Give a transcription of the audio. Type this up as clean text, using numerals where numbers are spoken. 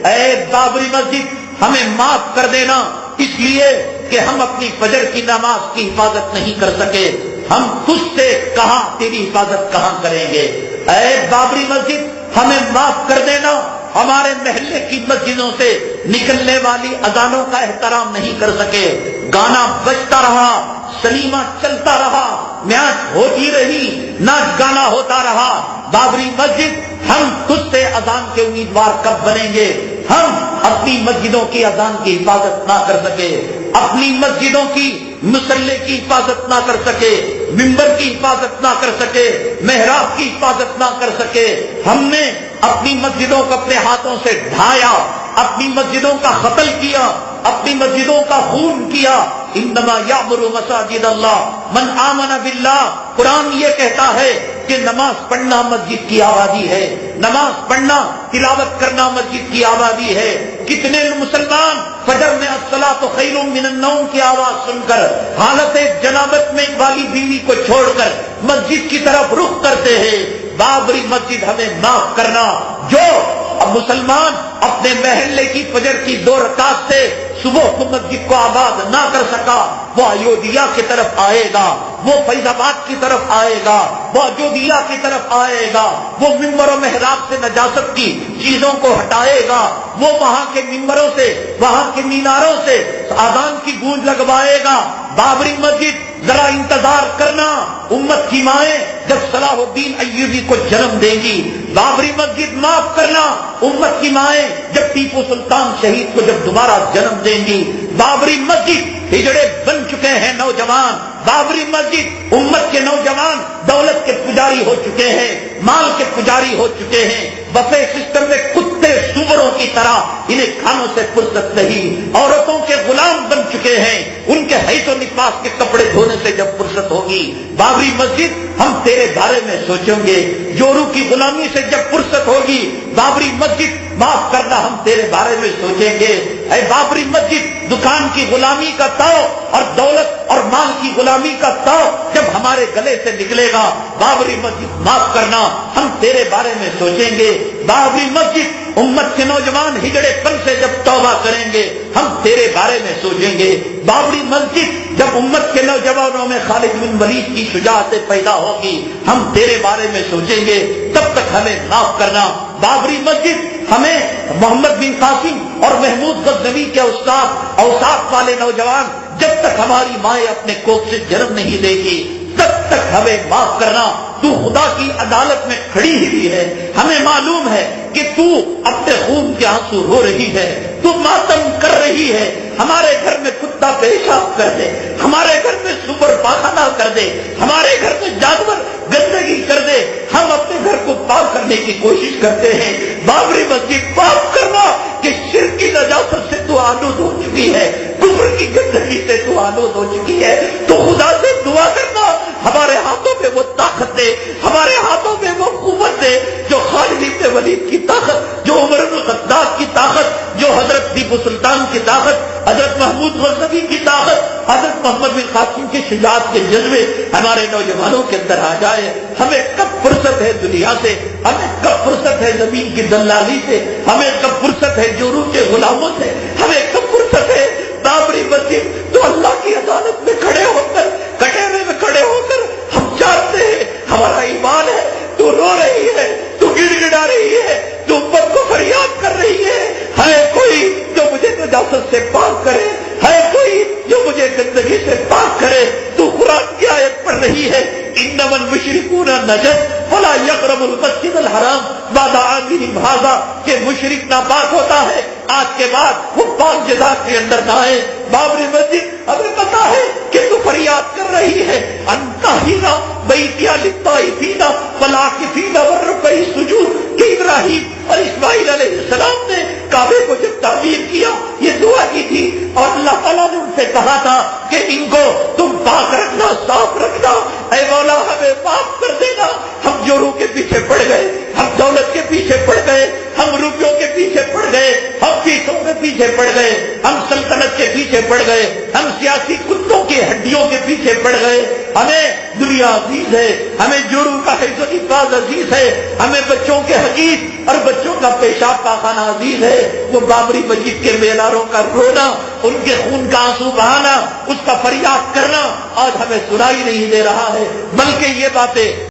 اے بابری مسجد ہمیں معاف کر دینا، اس لیے کہ ہم اپنی فجر کی نماز کی حفاظت نہیں کر سکے، ہم تجھ سے کہاں تیری حفاظت کہاں کریں گے۔ اے بابری مسجد ہمیں معاف کر دینا، ہمارے محلے کی مسجدوں سے نکلنے والی اذانوں کا احترام نہیں کر سکے، گانا بجتا رہا، سنیما چلتا رہا، میچ ہوتی رہی، ناچ گانا ہوتا رہا۔ بابری مسجد ہم تجھ سے اذان کے امیدوار کب بنیں گے؟ ہم اپنی مسجدوں کی اذان کی حفاظت نہ کر سکے، اپنی مسجدوں کی مصلی کی حفاظت نہ کر سکے، ممبر کی حفاظت نہ کر سکے، محراب کی حفاظت نہ کر سکے، ہم نے اپنی مسجدوں کو اپنے ہاتھوں سے ڈھایا، اپنی مسجدوں کا قتل کیا، اپنی مسجدوں کا خون کیا۔ انما یعمر مساجد اللہ من آمن باللہ، قرآن یہ کہتا ہے کہ نماز پڑھنا مسجد کی آبادی ہے، نماز پڑھنا تلاوت کرنا مسجد کی آبادی ہے۔ کتنے مسلمان فجر میں الصلاۃ خیر من النوم کی آواز سن کر حالت جنابت میں والی بیوی کو چھوڑ کر مسجد کی طرف رخ کرتے ہیں۔ بابری مسجد ہمیں معاف کرنا، جو مسلمان اپنے محلے کی فجر کی 2 رکعت سے صبح کو مسجد کو آباد نہ کر سکا، وہ ایودھیا کی طرف آئے گا، وہ فیض آباد کی طرف آئے گا، وہ اجودھیا کی طرف آئے گا، وہ ممبر و محراب سے نجاست کی چیزوں کو ہٹائے گا، وہ وہاں کے ممبروں سے، وہاں کے میناروں سے اذان کی گونج لگوائے گا۔ بابری مسجد ذرا انتظار کرنا، امت کی مائیں جب صلاح الدین ایوبی کو جنم دیں گی، بابری مسجد معاف کرنا، امت کی مائیں جب ٹیپو سلطان شہید کو جب دوبارہ جنم دیں گی، بابری مسجد ہجڑے بن چکے ہیں نوجوان، بابری مسجد امت کے نوجوان دولت کے پجاری ہو چکے ہیں، مال کے پجاری ہو چکے ہیں، بفے سسٹم میں کتے سوروں کی طرح انہیں کھانوں سے فرصت نہیں، عورتوں کے غلام بن چکے ہیں، ان کے حیث و نفاس کے کپڑے دھونے سے جب فرصت ہوگی، بابری مسجد ہم تیرے بارے میں سوچیں گے، جورو کی غلامی سے جب فرصت ہوگی، بابری مسجد معاف کرنا ہم تیرے بارے میں سوچیں گے۔ اے بابری مسجد دکان کی غلامی کا تاؤ اور دولت اور مال کی غلامی کا تاؤ جب ہمارے گلے سے نکلے گا، بابری مسجد معاف کرنا ہم تیرے بارے میں سوچیں گے۔ بابری مسجد امت کے نوجوان ہجڑے پن سے جب توبہ کریں گے، ہم تیرے بارے میں سوچیں گے۔ بابری مسجد جب امت کے نوجوانوں میں خالد بن ولید کی شجاعت پیدا ہوگی، ہم تیرے بارے میں سوچیں گے، تب تک ہمیں معاف کرنا۔ بابری مسجد ہمیں محمد بن قاسم اور محمود غزنوی کے استاد اوصاف والے نوجوان جب تک ہماری مائیں اپنے کوکھ سے جنم نہیں دے گی، تب تک ہمیں معاف کرنا۔ تو خدا کی عدالت میں کھڑی ہوئی ہے، ہمیں معلوم ہے کہ تو اپنے خون کے آنسو رو رہی ہے، تو ماتم کر رہی ہے۔ ہمارے گھر میں کتا پیشاب کر دے، ہمارے گھر میں سور پاخانہ کر دے، ہمارے گھر میں جانور گندگی کر دے، ہم اپنے گھر کو پاک کرنے کی کوشش کرتے ہیں۔ بابری مسجد پاک کرنا کہ شرک کی نجاست سے تو آلود ہو چکی ہے، کفر کی گندگی سے تو آلود ہو چکی ہے۔ تو خدا سے دعا کرنا ہمارے ہاتھوں میں وہ طاقت دے، ہمارے ہاتھوں میں وہ قوت دے، جو خالد بن ولید کی طاقت، جو عمر بن الخطاب کی طاقت، جو حضرت ٹیپو سلطان کی طاقت، حضرت محمود غزنوی کی طاقت، حضرت محمد بن قاسم کی شجاعت کے جذبے ہمارے نوجوانوں کے اندر آ جائے۔ ہمیں کب فرصت ہے دنیا سے، ہمیں کب فرصت ہے زمین کی دلالی سے، ہمیں کب فرصت ہے جورو کے غلاموں سے، ہمیں کب فرصت ہے۔ بابری مسجد تو اللہ کی عدالت میں کھڑے ہو کر، کٹہرے میں کھڑے ہو کر ہم جانتے ہیں ہمارا ایمان ہے، تو رو رہی ہے، تو گڑ گڑا رہی ہے، تو امت کو فریاد کر رہی ہے کوئی جو مجھے نجاست سے پاک کرے، ہے کوئی جو مجھے گندگی سے پاک کرے۔ تو قرآن کی آیت پڑھ رہی ہے، انما المشرکون نجس فلا یقربوا المسجد الحرام بعد عامهم ھذا، کہ مشرک ناپاک ہوتا ہے، آج کے بعد وہ پاک جزا کے اندر نہ آئے۔ بابری مسجد ہمیں پتا ہے کہ تو فریاد کر رہی ہے، انتہینا بیتیا للطائفین والعاکفین والرکع السجود، کہ ابراہیم اور اسماعیل علیہ السلام نے کعبے کو جب تعمیر کیا یہ دعا کی تھی، اور اللہ تعالیٰ نے ان سے کہا تھا کہ ان کو تم پاک رکھنا، صاف رکھنا، اے مولا ہمیں معاف کر دینا۔ ہم جورو کے پیچھے پڑ گئے، ہم دولت کے پیچھے پڑ گئے، ہم روپے روپیوں کے پیچھے پڑ گئے، ہم پیسوں کے پیچھے پڑ گئے، ہم سلطنت کے پیچھے پڑ گئے، ہم سیاسی کتوں کی ہڈیوں کے پیچھے پڑ گئے۔ ہمیں دنیا عزیز ہے، ہمیں جوڑوں کا حفظ و حفاظ عزیز ہے، ہمیں بچوں کے حقیق اور بچوں کا پیشاب پاخانہ عزیز ہے۔ وہ بابری مسجد کے میناروں کا رونا، ان کے خون کا آنسو بہانا، اس کا فریاد کرنا آج ہمیں سنائی نہیں دے رہا ہے، بلکہ یہ باتیں